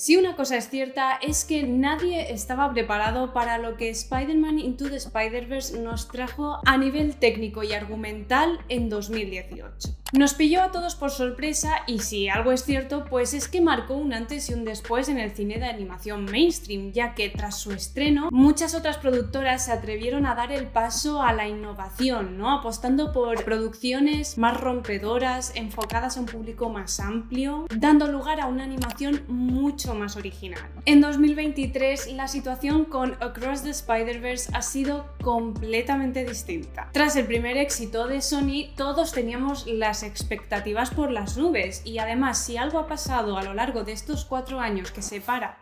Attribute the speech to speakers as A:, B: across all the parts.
A: Si una cosa es cierta es que nadie estaba preparado para lo que Spider-Man Into the Spider-Verse nos trajo a nivel técnico y argumental en 2018. Nos pilló a todos por sorpresa y si algo es cierto, pues es que marcó un antes y un después en el cine de animación mainstream, ya que tras su estreno, muchas otras productoras se atrevieron a dar el paso a la innovación, ¿no? Apostando por producciones más rompedoras, enfocadas a un público más amplio, dando lugar a una animación mucho más original. En 2023, la situación con Across the Spider-Verse ha sido completamente distinta. Tras el primer éxito de Sony, todos teníamos las expectativas por las nubes y además si algo ha pasado a lo largo de estos 4 años que separan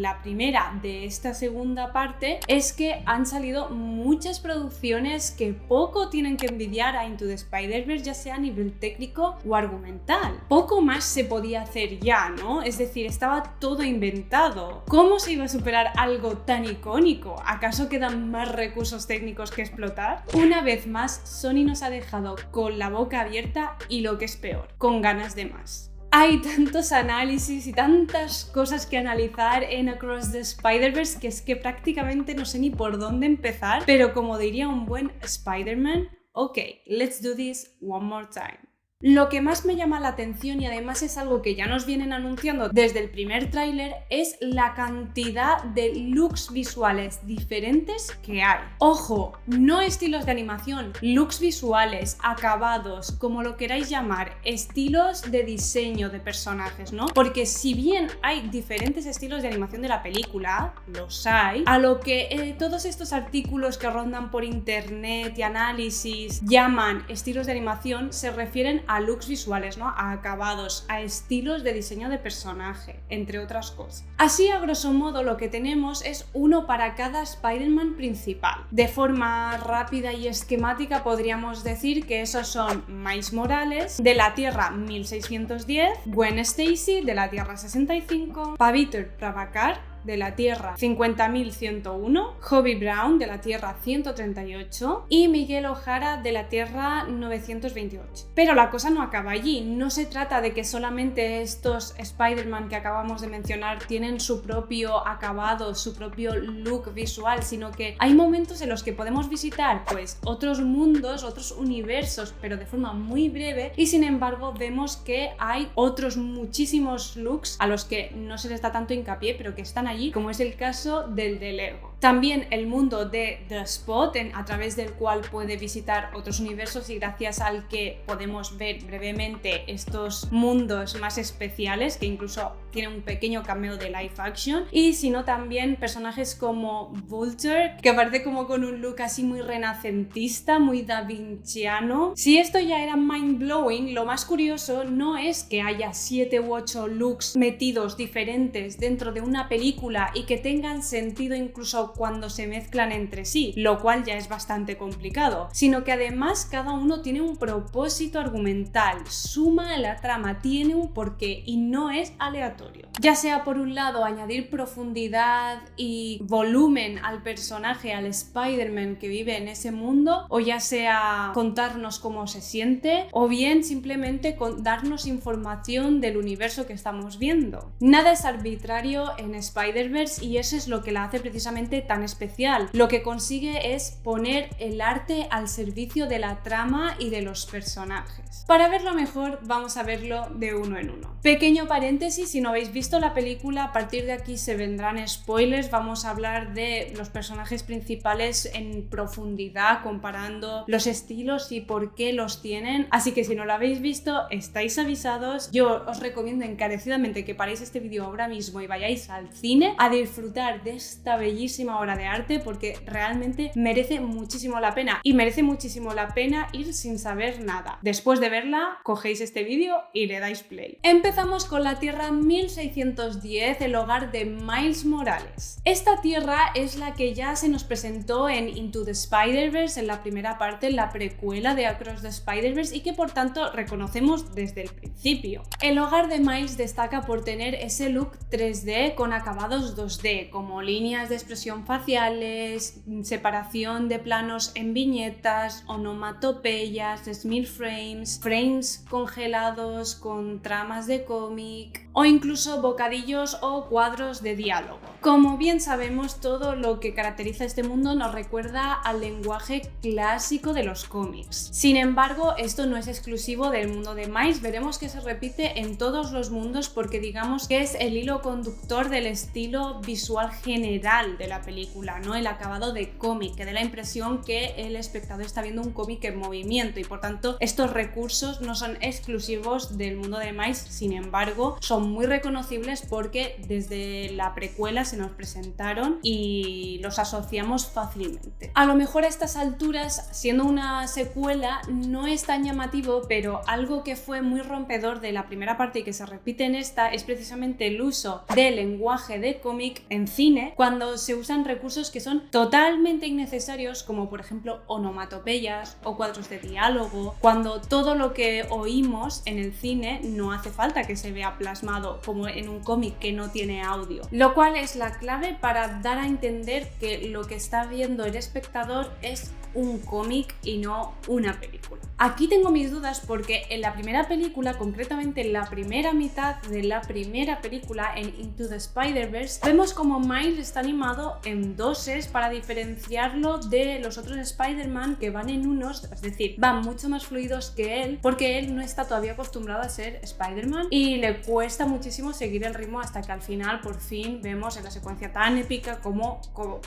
A: la primera de esta segunda parte, es que han salido muchas producciones que poco tienen que envidiar a Into the Spider-Verse, ya sea a nivel técnico o argumental. Poco más se podía hacer ya, ¿no? Es decir, estaba todo inventado. ¿Cómo se iba a superar algo tan icónico? ¿Acaso quedan más recursos técnicos que explotar? Una vez más, Sony nos ha dejado con la boca abierta y lo que es peor, con ganas de más. Hay tantos análisis y tantas cosas que analizar en Across the Spider-Verse que es que prácticamente no sé ni por dónde empezar, pero como diría un buen Spider-Man, ok, let's do this one more time. Lo que más me llama la atención y además es algo que ya nos vienen anunciando desde el primer tráiler es la cantidad de looks visuales diferentes que hay. Ojo, no estilos de animación, looks visuales, acabados, como lo queráis llamar, estilos de diseño de personajes, ¿no? Porque si bien hay diferentes estilos de animación de la película, los hay, a lo que todos estos artículos que rondan por internet y análisis llaman estilos de animación se refieren a looks visuales, ¿no? A acabados, a estilos de diseño de personaje, entre otras cosas. Así, a grosso modo, lo que tenemos es uno para cada Spider-Man principal. De forma rápida y esquemática podríamos decir que esos son Miles Morales, de la Tierra 1610, Gwen Stacy, de la Tierra 65, Pavitr Prabhakar, de la Tierra 50.101, Hobie Brown de la Tierra 138 y Miguel O'Hara de la Tierra 928. Pero la cosa no acaba allí, no se trata de que solamente estos Spider-Man que acabamos de mencionar tienen su propio acabado, su propio look visual, sino que hay momentos en los que podemos visitar pues otros mundos, otros universos, pero de forma muy breve y sin embargo vemos que hay otros muchísimos looks a los que no se les da tanto hincapié, pero que están allí, como es el caso del de Lego. También el mundo de The Spot, a través del cual puede visitar otros universos y gracias al que podemos ver brevemente estos mundos más especiales, que incluso tiene un pequeño cameo de live action, y sino también personajes como Vulture, que aparece como con un look así muy renacentista, muy da vinciano. Si esto ya era mind blowing, lo más curioso no es que haya 7 u 8 looks metidos diferentes dentro de una película y que tengan sentido incluso cuando se mezclan entre sí, lo cual ya es bastante complicado, sino que además cada uno tiene un propósito argumental, suma a la trama, tiene un porqué y no es aleatorio. Ya sea por un lado añadir profundidad y volumen al personaje, al Spider-Man que vive en ese mundo, o ya sea contarnos cómo se siente, o bien simplemente darnos información del universo que estamos viendo. Nada es arbitrario en Spider-Verse y eso es lo que la hace precisamente tan especial. Lo que consigue es poner el arte al servicio de la trama y de los personajes. Para verlo mejor, vamos a verlo de uno en uno. Pequeño paréntesis, si no habéis visto la película, a partir de aquí se vendrán spoilers. Vamos a hablar de los personajes principales en profundidad, comparando los estilos y por qué los tienen. Así que si no lo habéis visto, estáis avisados. Yo os recomiendo encarecidamente que paréis este vídeo ahora mismo y vayáis al cine a disfrutar de esta bellísima obra de arte, porque realmente merece muchísimo la pena y merece muchísimo la pena ir sin saber nada. Después de verla, cogéis este vídeo y le dais play. Empezamos con la Tierra 1610, el hogar de Miles Morales. Esta tierra es la que ya se nos presentó en Into the Spider-Verse, en la primera parte, en la precuela de Across the Spider-Verse, y que por tanto reconocemos desde el principio. El hogar de Miles destaca por tener ese look 3D con acabados 2D, como líneas de expresión expresión faciales, separación de planos en viñetas, onomatopeyas, smear frames, frames congelados con tramas de cómic o incluso bocadillos o cuadros de diálogo. Como bien sabemos, todo lo que caracteriza este mundo nos recuerda al lenguaje clásico de los cómics. Sin embargo, esto no es exclusivo del mundo de Miles, veremos que se repite en todos los mundos porque digamos que es el hilo conductor del estilo visual general de la película, ¿no? El acabado de cómic, que da la impresión que el espectador está viendo un cómic en movimiento y por tanto estos recursos no son exclusivos del mundo de Miles, sin embargo son muy reconocibles porque desde la precuela se nos presentaron y los asociamos fácilmente. A lo mejor a estas alturas, siendo una secuela, no es tan llamativo, pero algo que fue muy rompedor de la primera parte y que se repite en esta es precisamente el uso del lenguaje de cómic en cine cuando se usan recursos que son totalmente innecesarios, como por ejemplo onomatopeyas o cuadros de diálogo, cuando todo lo que oímos en el cine no hace falta que se vea plasmado como en un cómic que no tiene audio, lo cual es la clave para dar a entender que lo que está viendo el espectador es un cómic y no una película. Aquí tengo mis dudas porque en la primera película, concretamente en la primera mitad de la primera película, en Into the Spider-Verse, vemos como Miles está animado en doses para diferenciarlo de los otros Spider-Man que van en unos, es decir, van mucho más fluidos que él porque él no está todavía acostumbrado a ser Spider-Man y le cuesta muchísimo seguir el ritmo hasta que al final por fin vemos en la secuencia tan épica cómo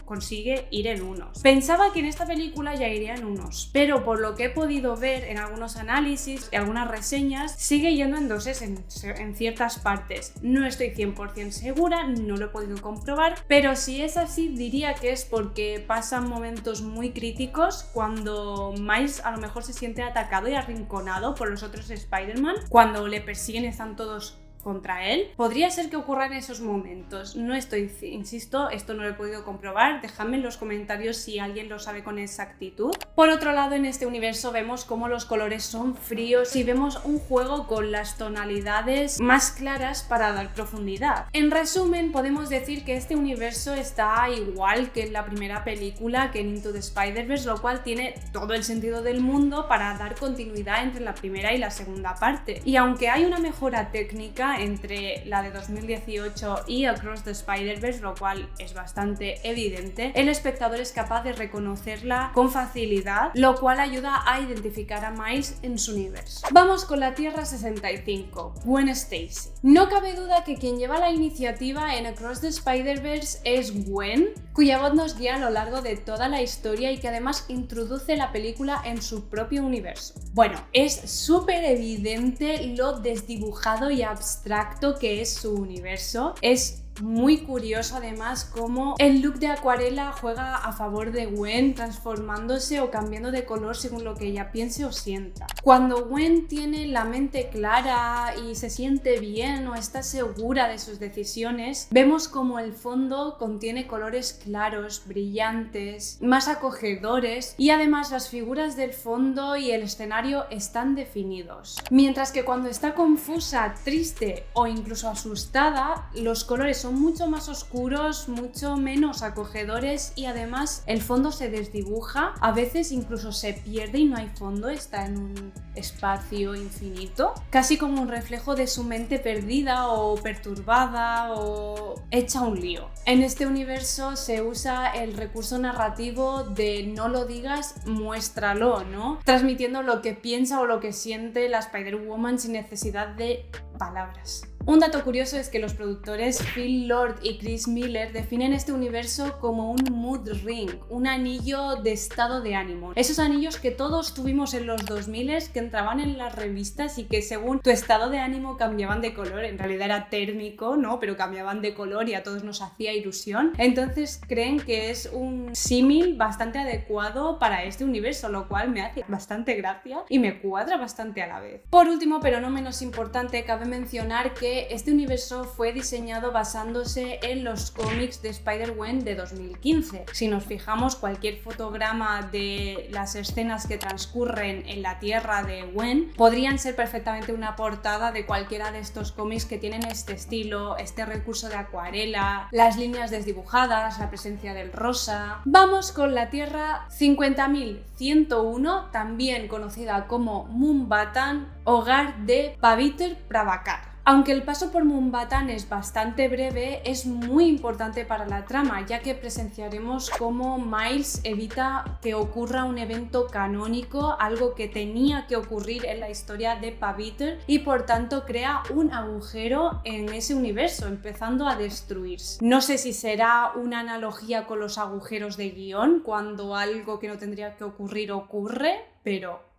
A: consigue ir en unos. Pensaba que en esta película ya iría en unos, pero por lo que he podido ver en algunos análisis y algunas reseñas, sigue yendo en doses en ciertas partes. No estoy 100% segura, no lo he podido comprobar, pero si es así diría que es porque pasan momentos muy críticos cuando Miles a lo mejor se siente atacado y arrinconado por los otros Spider-Man, cuando le persiguen y están todos contra él. Podría ser que ocurra en esos momentos. No estoy, insisto, esto no lo he podido comprobar. Dejadme en los comentarios si alguien lo sabe con exactitud. Por otro lado, en este universo vemos cómo los colores son fríos y vemos un juego con las tonalidades más claras para dar profundidad. En resumen, podemos decir que este universo está igual que en la primera película, que en Into the Spider-Verse, lo cual tiene todo el sentido del mundo para dar continuidad entre la primera y la segunda parte. Y aunque hay una mejora técnica entre la de 2018 y Across the Spider-Verse, lo cual es bastante evidente, el espectador es capaz de reconocerla con facilidad, lo cual ayuda a identificar a Miles en su universo. Vamos con la Tierra 65, Gwen Stacy. No cabe duda que quien lleva la iniciativa en Across the Spider-Verse es Gwen, cuya voz nos guía a lo largo de toda la historia y que además introduce la película en su propio universo. Bueno, es súper evidente lo desdibujado y abstracto que es su universo. Es muy curioso además cómo el look de acuarela juega a favor de Gwen, transformándose o cambiando de color según lo que ella piense o sienta. Cuando Gwen tiene la mente clara y se siente bien o está segura de sus decisiones, vemos como el fondo contiene colores claros, brillantes, más acogedores y además las figuras del fondo y el escenario están definidos. Mientras que cuando está confusa, triste o incluso asustada, los colores son mucho más oscuros, mucho menos acogedores y además el fondo se desdibuja, a veces incluso se pierde y no hay fondo, está en un espacio infinito, casi como un reflejo de su mente perdida o perturbada o hecha un lío. En este universo se usa el recurso narrativo de no lo digas, muéstralo, ¿no? Transmitiendo lo que piensa o lo que siente la Spider-Woman sin necesidad de palabras. Un dato curioso es que los productores Phil Lord y Chris Miller definen este universo como un mood ring, un anillo de estado de ánimo. Esos anillos que todos tuvimos en los 2000 que entraban en las revistas y que según tu estado de ánimo cambiaban de color. En realidad era térmico, ¿no? Pero cambiaban de color y a todos nos hacía ilusión. Entonces creen que es un símil bastante adecuado para este universo, lo cual me hace bastante gracia y me cuadra bastante a la vez. Por último, pero no menos importante, cabe cabe mencionar que este universo fue diseñado basándose en los cómics de Spider-Gwen de 2015. Si nos fijamos, cualquier fotograma de las escenas que transcurren en la Tierra de Gwen podrían ser perfectamente una portada de cualquiera de estos cómics que tienen este estilo, este recurso de acuarela, las líneas desdibujadas, la presencia del rosa. Vamos con la Tierra 50.101, también conocida como Mumbattan, hogar de Pavitr Prabhakar. Aunque el paso por Mumbattan es bastante breve, es muy importante para la trama, ya que presenciaremos cómo Miles evita que ocurra un evento canónico, algo que tenía que ocurrir en la historia de Pavitr, y por tanto crea un agujero en ese universo, empezando a destruirse. No sé si será una analogía con los agujeros de guión, cuando algo que no tendría que ocurrir ocurre, pero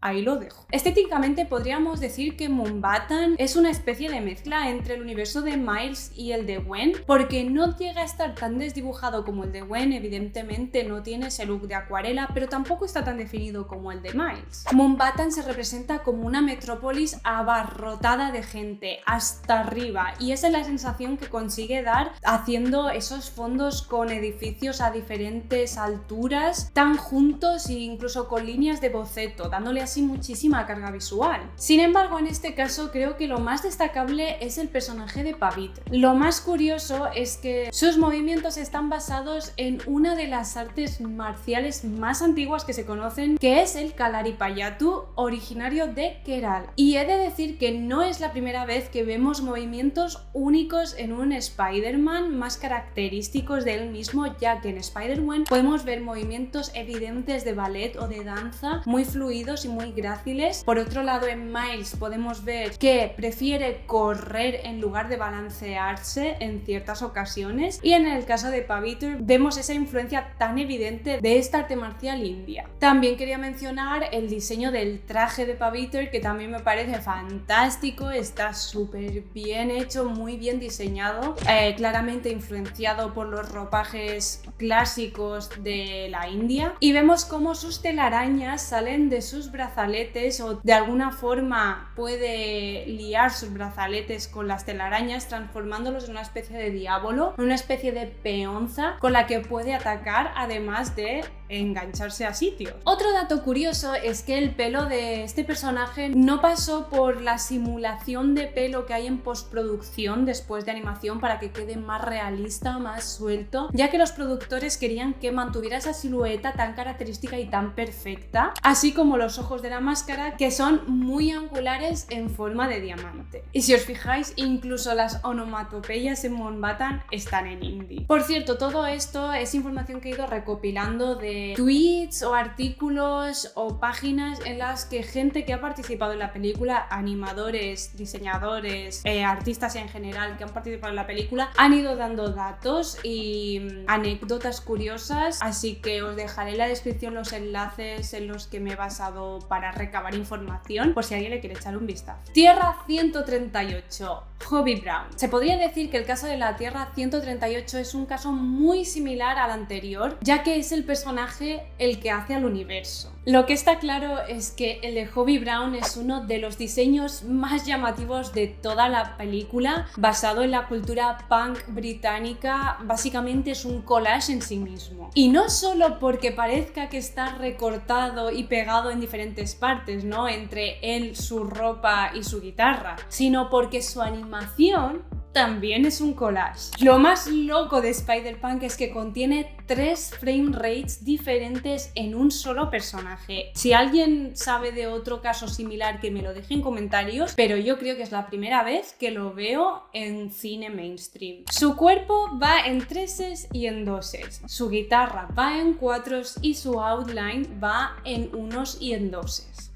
A: ahí lo dejo. Estéticamente podríamos decir que Mumbattan es una especie de mezcla entre el universo de Miles y el de Gwen, porque no llega a estar tan desdibujado como el de Gwen, evidentemente no tiene ese look de acuarela, pero tampoco está tan definido como el de Miles. Mumbattan se representa como una metrópolis abarrotada de gente hasta arriba, y esa es la sensación que consigue dar haciendo esos fondos con edificios a diferentes alturas, tan juntos e incluso con líneas de boceto, dándole así muchísima carga visual. Sin embargo, en este caso creo que lo más destacable es el personaje de Pavitr. Lo más curioso es que sus movimientos están basados en una de las artes marciales más antiguas que se conocen, que es el Kalaripayattu, originario de Keral. Y he de decir que no es la primera vez que vemos movimientos únicos en un Spider-Man, más característicos de él mismo, ya que en Spider-Man podemos ver movimientos evidentes de ballet o de danza, muy fluidos y muy gráciles. Por otro lado, en Miles podemos ver que prefiere correr en lugar de balancearse en ciertas ocasiones, y en el caso de Pavitr vemos esa influencia tan evidente de esta arte marcial india. También quería mencionar el diseño del traje de Pavitr, que también me parece fantástico, está súper bien hecho, muy bien diseñado, claramente influenciado por los ropajes clásicos de la India, y vemos cómo sus telarañas salen de sus brazaletes, o de alguna forma puede liar sus brazaletes con las telarañas, transformándolos en una especie de diablo, una especie de peonza con la que puede atacar, además de engancharse a sitios. Otro dato curioso es que el pelo de este personaje no pasó por la simulación de pelo que hay en postproducción después de animación para que quede más realista, más suelto, ya que los productores querían que mantuviera esa silueta tan característica y tan perfecta, así como los ojos de la máscara, que son muy angulares en forma de diamante. Y si os fijáis, incluso las onomatopeyas en Mumbattan están en hindi. Por cierto, todo esto es información que he ido recopilando de tweets o artículos o páginas en las que gente que ha participado en la película, animadores, diseñadores, artistas en general que han participado en la película, han ido dando datos y anécdotas curiosas, así que os dejaré en la descripción los enlaces en los que me he basado para recabar información, por si alguien le quiere echar un vistazo. Tierra 138, Hobie Brown. Se podría decir que el caso de la Tierra 138 es un caso muy similar al anterior, ya que es el personaje el que hace al universo. Lo que está claro es que el de Hobie Brown es uno de los diseños más llamativos de toda la película, basado en la cultura punk británica. Básicamente es un collage en sí mismo. Y no solo porque parezca que está recortado y pegado en diferentes partes, ¿no?, entre él, su ropa y su guitarra, sino porque su animación también es un collage. Lo más loco de Spider-Punk es que contiene 3 frame rates diferentes en un solo personaje. Si alguien sabe de otro caso similar, que me lo deje en comentarios, pero yo creo que es la primera vez que lo veo en cine mainstream. Su cuerpo va en 3s y en 2s, su guitarra va en 4s y su outline va en 1s y en 2s.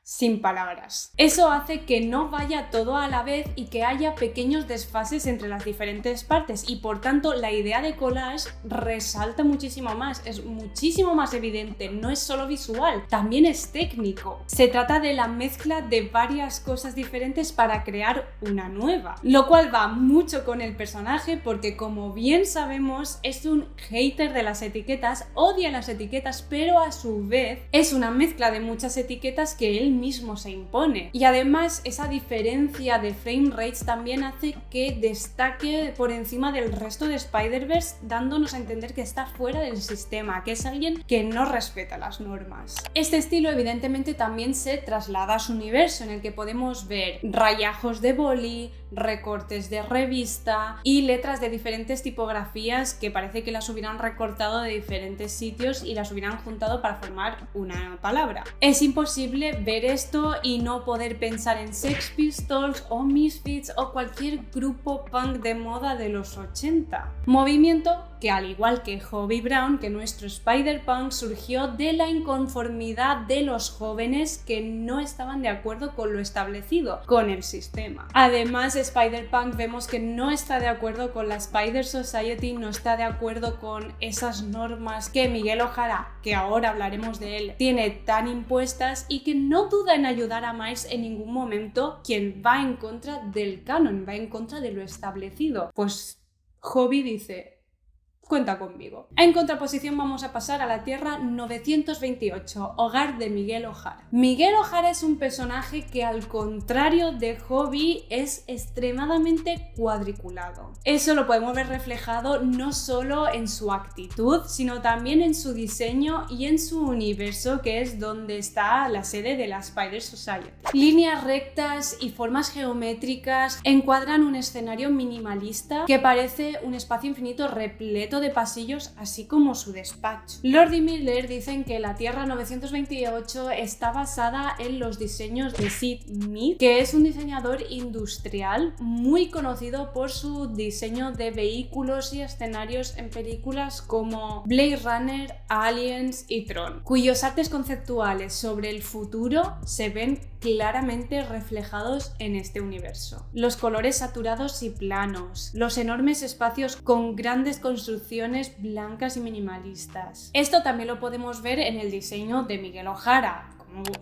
A: Sin palabras. Eso hace que no vaya todo a la vez y que haya pequeños desfases entre las diferentes partes, y por tanto la idea de collage resalta muchísimo más, es muchísimo más evidente, no es solo visual, también es técnico. Se trata de la mezcla de varias cosas diferentes para crear una nueva, lo cual va mucho con el personaje porque, como bien sabemos, es un hater de las etiquetas, odia las etiquetas, pero a su vez es una mezcla de muchas etiquetas que él mismo se impone. Y además esa diferencia de frame rates también hace que destaque por encima del resto de Spider-Verse, dándonos a entender que está fuera del sistema, que es alguien que no respeta las normas. Este estilo evidentemente también se traslada a su universo, en el que podemos ver rayajos de boli, recortes de revista y letras de diferentes tipografías que parece que las hubieran recortado de diferentes sitios y las hubieran juntado para formar una palabra. Es imposible ver esto y no poder pensar en Sex Pistols o Misfits o cualquier grupo punk de moda de los 80. Movimiento que, al igual que Hobie Brown, que nuestro Spider-Punk surgió de la inconformidad de los jóvenes que no estaban de acuerdo con lo establecido, con el sistema. Además, Spider-Punk vemos que no está de acuerdo con la Spider Society, no está de acuerdo con esas normas que Miguel O'Hara, que ahora hablaremos de él, tiene tan impuestas, y que no duda en ayudar a Miles en ningún momento, quien va en contra del canon, va en contra de lo establecido. Pues Hobie dice: cuenta conmigo. En contraposición vamos a pasar a la Tierra 928, hogar de Miguel O'Hara. Miguel O'Hara es un personaje que, al contrario de Hobie, es extremadamente cuadriculado. Eso lo podemos ver reflejado no solo en su actitud, sino también en su diseño y en su universo, que es donde está la sede de la Spider Society. Líneas rectas y formas geométricas encuadran un escenario minimalista que parece un espacio infinito repleto de pasillos, así como su despacho. Lord y Miller dicen que la Tierra 928 está basada en los diseños de Sid Mead, que es un diseñador industrial muy conocido por su diseño de vehículos y escenarios en películas como Blade Runner, Aliens y Tron, cuyos artes conceptuales sobre el futuro se ven claramente reflejados en este universo. Los colores saturados y planos, los enormes espacios con grandes construcciones blancas y minimalistas. Esto también lo podemos ver en el diseño de Miguel O'Hara.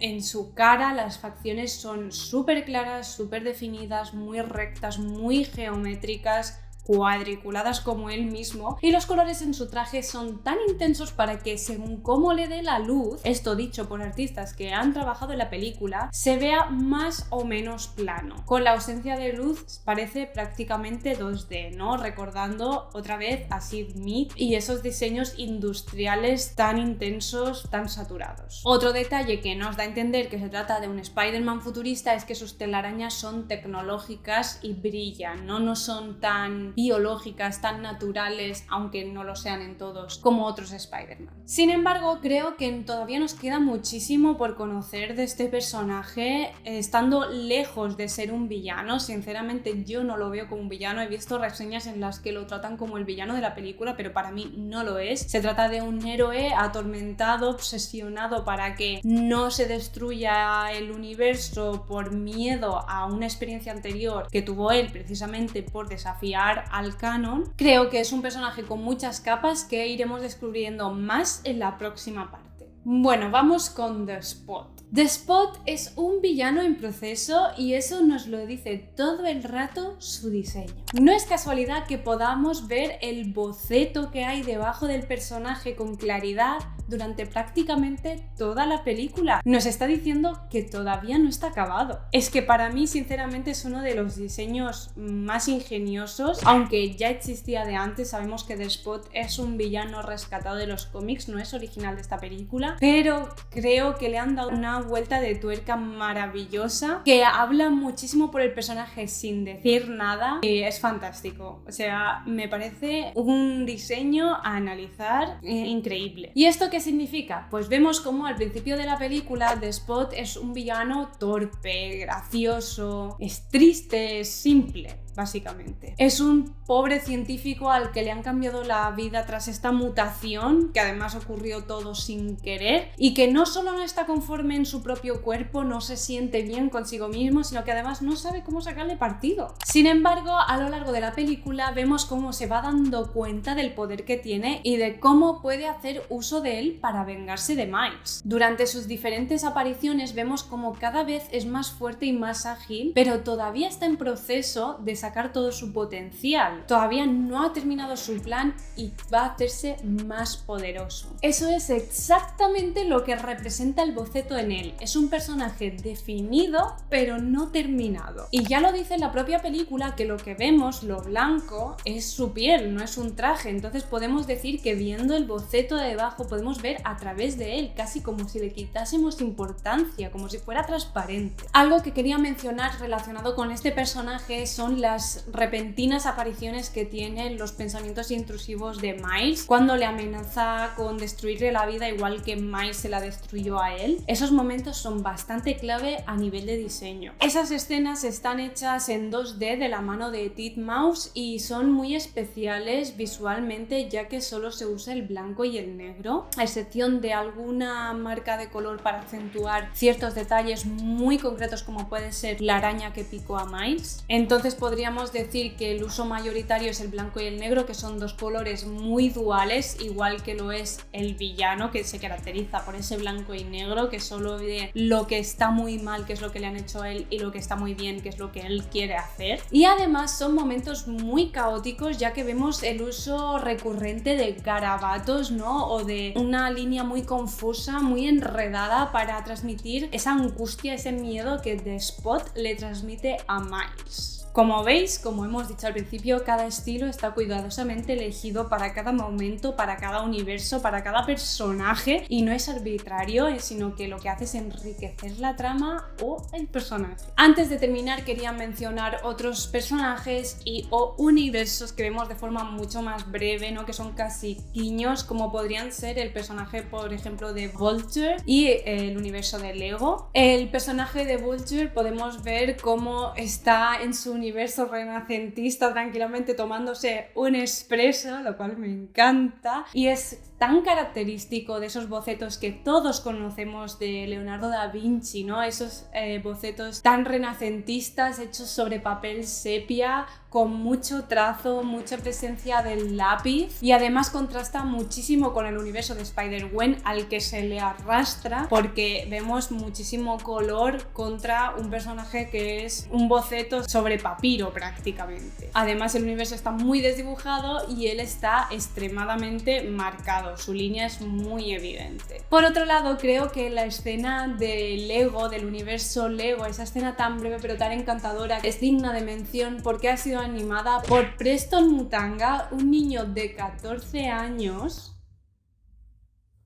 A: En su cara las facciones son súper claras, súper definidas, muy rectas, muy geométricas, cuadriculadas como él mismo, y los colores en su traje son tan intensos para que, según cómo le dé la luz, esto dicho por artistas que han trabajado en la película, se vea más o menos plano. Con la ausencia de luz parece prácticamente 2D, ¿no? Recordando otra vez a Sid Mead y esos diseños industriales tan intensos, tan saturados. Otro detalle que nos da a entender que se trata de un Spider-Man futurista es que sus telarañas son tecnológicas y brillan, ¿no? No son tan biológicas, tan naturales, aunque no lo sean en todos, como otros Spider-Man. Sin embargo, creo que todavía nos queda muchísimo por conocer de este personaje, estando lejos de ser un villano. Sinceramente, yo no lo veo como un villano. He visto reseñas en las que lo tratan como el villano de la película, pero para mí no lo es. Se trata de un héroe atormentado, obsesionado para que no se destruya el universo por miedo a una experiencia anterior que tuvo él, precisamente por desafiar al canon. Creo que es un personaje con muchas capas que iremos descubriendo más en la próxima parte. Bueno, vamos con The Spot. The Spot es un villano en proceso, y eso nos lo dice todo el rato su diseño. No es casualidad que podamos ver el boceto que hay debajo del personaje con claridad durante prácticamente toda la película. Nos está diciendo que todavía no está acabado. Es que para mí, sinceramente, es uno de los diseños más ingeniosos, aunque ya existía de antes. Sabemos que The Spot es un villano rescatado de los cómics, no es original de esta película, pero creo que le han dado una vuelta de tuerca maravillosa, que habla muchísimo por el personaje sin decir nada, y es fantástico. O sea, me parece un diseño a analizar increíble. ¿Y esto qué significa? Pues vemos como al principio de la película The Spot es un villano torpe, gracioso, es triste, es simple. Básicamente. Es un pobre científico al que le han cambiado la vida tras esta mutación, que además ocurrió todo sin querer, y que no solo no está conforme en su propio cuerpo, no se siente bien consigo mismo, sino que además no sabe cómo sacarle partido. Sin embargo, a lo largo de la película vemos cómo se va dando cuenta del poder que tiene y de cómo puede hacer uso de él para vengarse de Miles. Durante sus diferentes apariciones vemos como cada vez es más fuerte y más ágil, pero todavía está en proceso de sacar todo su potencial. Todavía no ha terminado su plan y va a hacerse más poderoso. Eso es exactamente lo que representa el boceto en él. Es un personaje definido, pero no terminado. Y ya lo dice en la propia película que lo que vemos, lo blanco, es su piel, no es un traje. Entonces podemos decir que viendo el boceto de debajo podemos ver a través de él, casi como si le quitásemos importancia, como si fuera transparente. Algo que quería mencionar relacionado con este personaje son las repentinas apariciones que tienen los pensamientos intrusivos de Miles cuando le amenaza con destruirle la vida igual que Miles se la destruyó a él. Esos momentos son bastante clave a nivel de diseño. Esas escenas están hechas en 2D de la mano de Titmouse y son muy especiales visualmente, ya que solo se usa el blanco y el negro, a excepción de alguna marca de color para acentuar ciertos detalles muy concretos como puede ser la araña que picó a Miles. Entonces podríamos decir que el uso mayoritario es el blanco y el negro, que son dos colores muy duales, igual que lo es el villano, que se caracteriza por ese blanco y negro, que solo ve lo que está muy mal, que es lo que le han hecho a él, y lo que está muy bien, que es lo que él quiere hacer. Y además son momentos muy caóticos, ya que vemos el uso recurrente de garabatos, ¿no? O de una línea muy confusa, muy enredada para transmitir esa angustia, ese miedo que The Spot le transmite a Miles. Como veis, como hemos dicho al principio, cada estilo está cuidadosamente elegido para cada momento, para cada universo, para cada personaje, y no es arbitrario, sino que lo que hace es enriquecer la trama o el personaje. Antes de terminar, quería mencionar otros personajes o universos que vemos de forma mucho más breve, ¿no? Que son casi guiños, como podrían ser el personaje, por ejemplo, de Vulture y el universo de Lego. El personaje de Vulture podemos ver cómo está en su universo renacentista tranquilamente tomándose un espresso, lo cual me encanta, y es tan característico de esos bocetos que todos conocemos de Leonardo da Vinci, ¿no? Esos bocetos tan renacentistas hechos sobre papel sepia, con mucho trazo, mucha presencia del lápiz, y además contrasta muchísimo con el universo de Spider-Gwen, al que se le arrastra, porque vemos muchísimo color contra un personaje que es un boceto sobre papiro prácticamente. Además el universo está muy desdibujado y él está extremadamente marcado, su línea es muy evidente. Por otro lado, creo que la escena de Lego, del universo Lego, esa escena tan breve pero tan encantadora, es digna de mención porque ha sido animada por Preston Mutanga, un niño de 14 años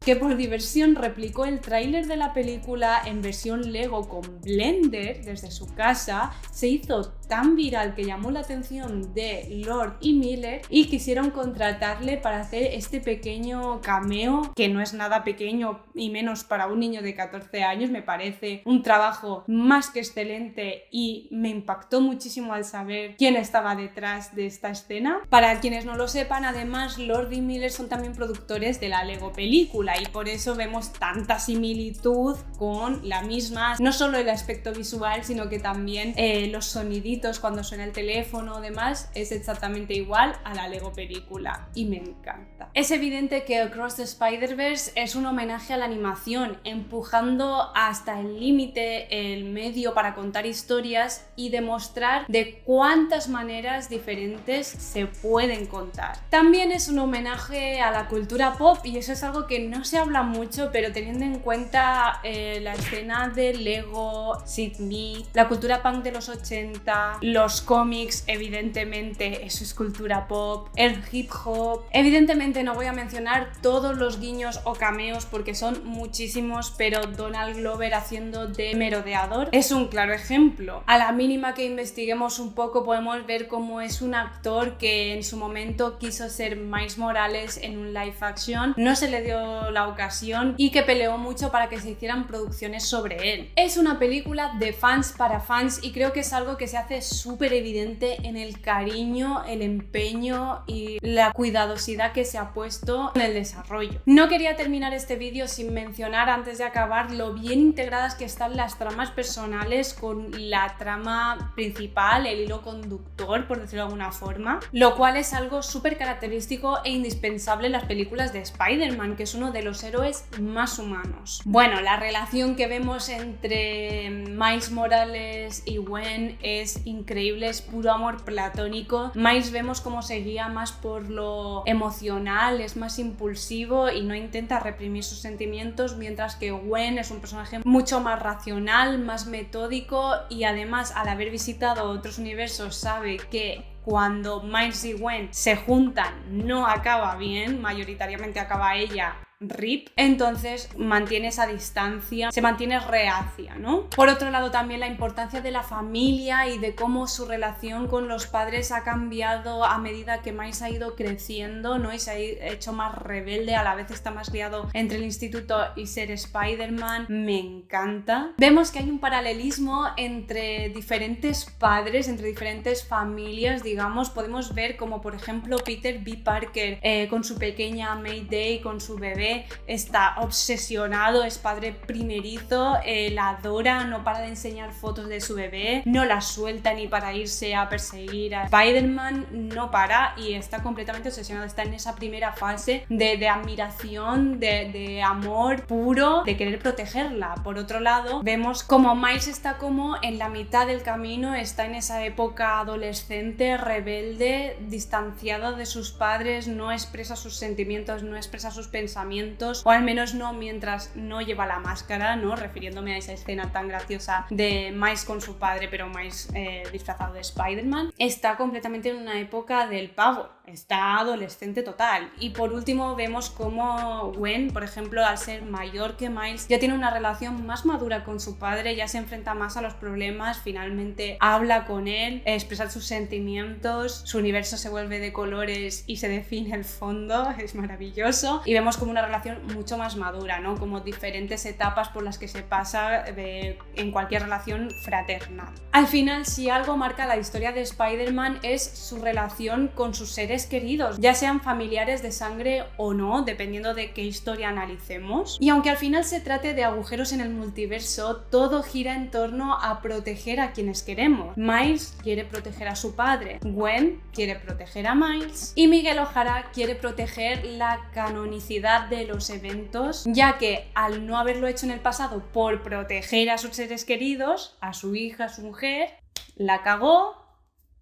A: que por diversión replicó el tráiler de la película en versión Lego con Blender desde su casa. Se hizo tan viral que llamó la atención de Lord y Miller y quisieron contratarle para hacer este pequeño cameo, que no es nada pequeño y menos para un niño de 14 años. Me parece un trabajo más que excelente y me impactó muchísimo al saber quién estaba detrás de esta escena. Para quienes no lo sepan, además Lord y Miller son también productores de la Lego película y por eso vemos tanta similitud con la misma, no solo el aspecto visual, sino que también los soniditos cuando suena el teléfono o demás es exactamente igual a la Lego película y me encanta. Es evidente que Across the Spider-Verse es un homenaje a la animación, empujando hasta el límite el medio para contar historias y demostrar de cuántas maneras diferentes se pueden contar. También es un homenaje a la cultura pop y eso es algo que no se habla mucho, pero teniendo en cuenta la escena de Lego, Sid Mead, la cultura punk de los 80, los cómics, evidentemente eso es cultura pop, el hip hop. Evidentemente no voy a mencionar todos los guiños o cameos porque son muchísimos, pero Donald Glover haciendo de merodeador es un claro ejemplo. A la mínima que investiguemos un poco podemos ver cómo es un actor que en su momento quiso ser Miles Morales en un live action, no se le dio la ocasión y que peleó mucho para que se hicieran producciones sobre él. Es una película de fans para fans y creo que es algo que se hace hace súper evidente en el cariño, el empeño y la cuidadosidad que se ha puesto en el desarrollo. No quería terminar este vídeo sin mencionar antes de acabar lo bien integradas que están las tramas personales con la trama principal, el hilo conductor, por decirlo de alguna forma, lo cual es algo súper característico e indispensable en las películas de Spider-Man, que es uno de los héroes más humanos. Bueno, la relación que vemos entre Miles Morales y Gwen es increíble, es puro amor platónico. Miles vemos cómo se guía más por lo emocional, es más impulsivo y no intenta reprimir sus sentimientos, mientras que Gwen es un personaje mucho más racional, más metódico y además, al haber visitado otros universos, sabe que cuando Miles y Gwen se juntan no acaba bien, mayoritariamente acaba ella RIP, entonces mantiene esa distancia, se mantiene reacia, ¿no? Por otro lado, también la importancia de la familia y de cómo su relación con los padres ha cambiado a medida que Miles ha ido creciendo, ¿no? Y se ha hecho más rebelde, a la vez está más criado entre el instituto y ser Spider-Man. Me encanta. Vemos que hay un paralelismo entre diferentes padres, entre diferentes familias, digamos. Podemos ver como, por ejemplo, Peter B. Parker con su pequeña Mayday, con su bebé, está obsesionado, es padre primerizo, la adora, no para de enseñar fotos de su bebé, no la suelta ni para irse a perseguir a Spider-Man, no para y está completamente obsesionado, está en esa primera fase de admiración, de amor puro, de querer protegerla. Por otro lado, vemos como Miles está como en la mitad del camino, está en esa época adolescente, rebelde, distanciado de sus padres, no expresa sus sentimientos, no expresa sus pensamientos, o al menos no mientras no lleva la máscara, ¿no? Refiriéndome a esa escena tan graciosa de Miles con su padre, pero Miles disfrazado de Spider-Man. Está completamente en una época del pavo, está adolescente total. Y por último vemos como Gwen, por ejemplo, al ser mayor que Miles, ya tiene una relación más madura con su padre, ya se enfrenta más a los problemas, finalmente habla con él, expresa sus sentimientos, su universo se vuelve de colores y se define el fondo, es maravilloso. Y vemos como una relación mucho más madura, ¿no? Como diferentes etapas por las que se pasa en cualquier relación fraternal. Al final, si algo marca la historia de Spider-Man es su relación con sus seres queridos, ya sean familiares de sangre o no, dependiendo de qué historia analicemos. Y aunque al final se trate de agujeros en el multiverso, todo gira en torno a proteger a quienes queremos. Miles quiere proteger a su padre, Gwen quiere proteger a Miles y Miguel O'Hara quiere proteger la canonicidad de los eventos, ya que al no haberlo hecho en el pasado por proteger a sus seres queridos, a su hija, a su mujer, la cagó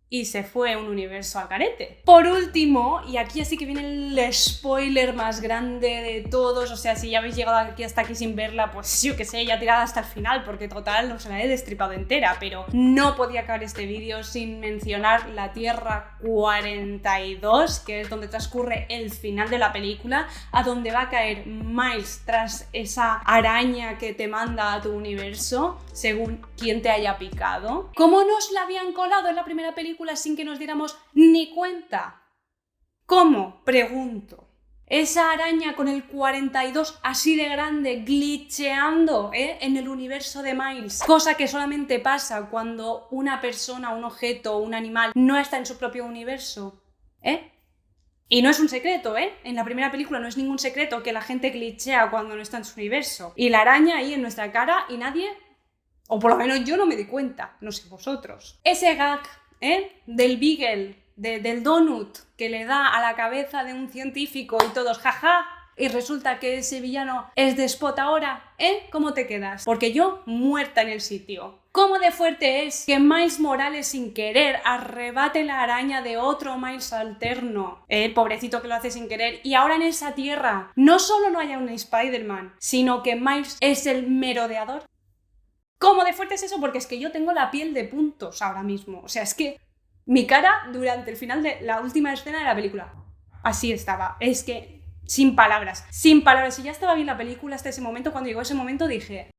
A: y se fue un universo al garete. Por último, y aquí así que viene el spoiler más grande de todos, o sea, si ya habéis llegado aquí hasta aquí sin verla, pues yo que sé, ya tirada hasta el final, porque total no se la he destripado entera, pero no podía acabar este vídeo sin mencionar la Tierra 42, que es donde transcurre el final de la película, a donde va a caer Miles tras esa araña que te manda a tu universo, según quien te haya picado. ¿Cómo nos la habían colado en la primera película sin que nos diéramos ni cuenta? ¿Cómo? Pregunto. Esa araña con el 42 así de grande, glitcheando en el universo de Miles, cosa que solamente pasa cuando una persona, un objeto, un animal no está en su propio universo, Y no es un secreto, en la primera película no es ningún secreto que la gente glitchea cuando no está en su universo. Y la araña ahí en nuestra cara y nadie, o por lo menos yo no me di cuenta, no sé vosotros. Ese gag del Beagle, del donut que le da a la cabeza de un científico y todos jaja, y resulta que ese villano es de Spot ahora, ¿cómo te quedas? Porque yo muerta en el sitio. ¿Cómo de fuerte es que Miles Morales sin querer arrebate la araña de otro Miles alterno? Pobrecito que lo hace sin querer. Y ahora en esa tierra no solo no haya un Spider-Man, sino que Miles es el merodeador. ¿Cómo de fuerte es eso? Porque es que yo tengo la piel de puntos ahora mismo. O sea, es que mi cara durante el final de la última escena de la película, así estaba. Es que sin palabras. Sin palabras. Y ya estaba bien la película hasta ese momento. Cuando llegó ese momento dije,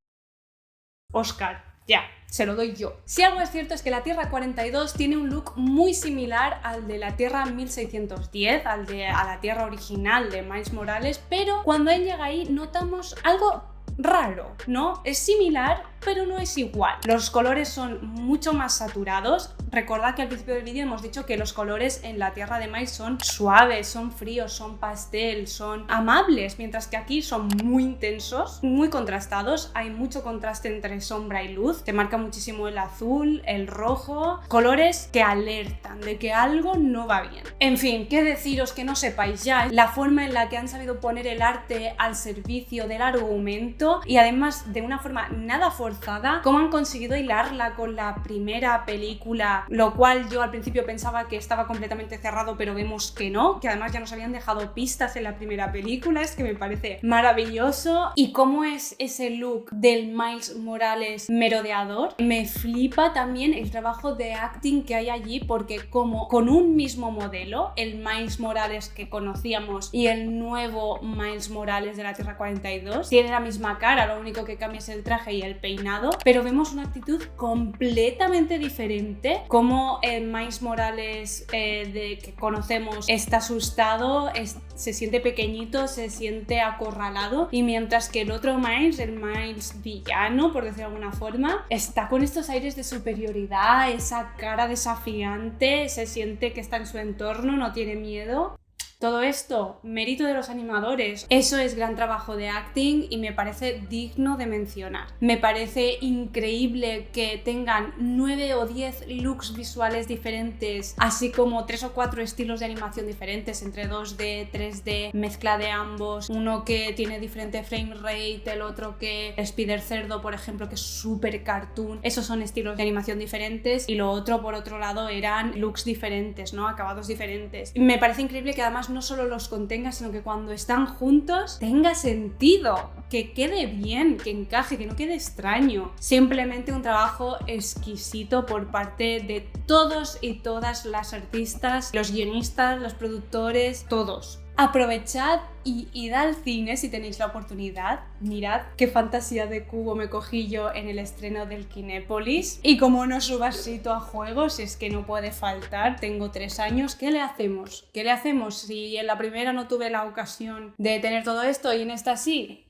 A: Oscar, ya, se lo doy yo. Si algo es cierto es que la Tierra 42 tiene un look muy similar al de la Tierra 1610, a la Tierra original de Miles Morales, pero cuando él llega ahí notamos algo raro, ¿no? Es similar, pero no es igual. Los colores son mucho más saturados, Recordad que al principio del vídeo hemos dicho que los colores en la tierra de Miles son suaves, son fríos, son pastel, son amables, mientras que aquí son muy intensos, muy contrastados, hay mucho contraste entre sombra y luz, te marca muchísimo el azul, el rojo, colores que alertan de que algo no va bien. En fin, qué deciros que no sepáis ya la forma en la que han sabido poner el arte al servicio del argumento y además de una forma nada forzada, cómo han conseguido hilarla con la primera película, lo cual yo al principio pensaba que estaba completamente cerrado, pero vemos que no, que además ya nos habían dejado pistas en la primera película, es que me parece maravilloso. Y cómo es ese look del Miles Morales merodeador, me flipa también el trabajo de acting que hay allí, porque como con un mismo modelo, el Miles Morales que conocíamos y el nuevo Miles Morales de la Tierra 42, tiene la misma cara, lo único que cambia es el traje y el peinado, pero vemos una actitud completamente diferente, como el Miles Morales que conocemos está asustado, se siente pequeñito, se siente acorralado, y mientras que el otro Miles, el Miles villano, por decirlo de alguna forma, está con estos aires de superioridad, esa cara desafiante, se siente que está en su entorno, no tiene miedo. Todo esto, mérito de los animadores. Eso es gran trabajo de acting y me parece digno de mencionar. Me parece increíble que tengan 9 o 10 looks visuales diferentes, así como 3 o 4 estilos de animación diferentes, entre 2D, 3D, mezcla de ambos, uno que tiene diferente frame rate, el otro que Spider Cerdo, por ejemplo, que es súper cartoon. Esos son estilos de animación diferentes, y lo otro, por otro lado, eran looks diferentes, ¿no? Acabados diferentes. Me parece increíble que además no solo los contenga, sino que cuando están juntos tenga sentido, que quede bien, que encaje, que no quede extraño. Simplemente un trabajo exquisito por parte de todos y todas las artistas, los guionistas, los productores, todos. Aprovechad y id al cine si tenéis la oportunidad. Mirad qué fantasía de cubo me cogí yo en el estreno del Kinépolis. Y como no subasito a juegos, es que no puede faltar. Tengo 3 años. ¿Qué le hacemos? ¿Qué le hacemos si en la primera no tuve la ocasión de tener todo esto y en esta sí?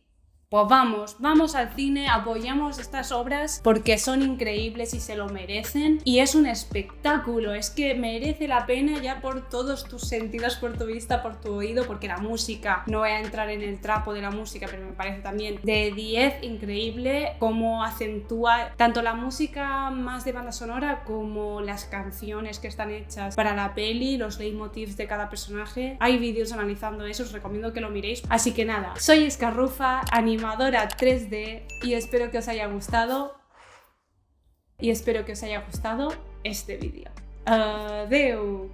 A: Pues vamos al cine, apoyamos estas obras porque son increíbles y se lo merecen, y es un espectáculo, es que merece la pena ya por todos tus sentidos, por tu vista, por tu oído, porque la música, no voy a entrar en el trapo de la música, pero me parece también de 10, increíble cómo acentúa tanto la música más de banda sonora como las canciones que están hechas para la peli, los leitmotivs de cada personaje. Hay vídeos analizando eso, os recomiendo que lo miréis. Así que nada, soy Escarrufa, animadora 3D, y espero que os haya gustado este vídeo. Adeu.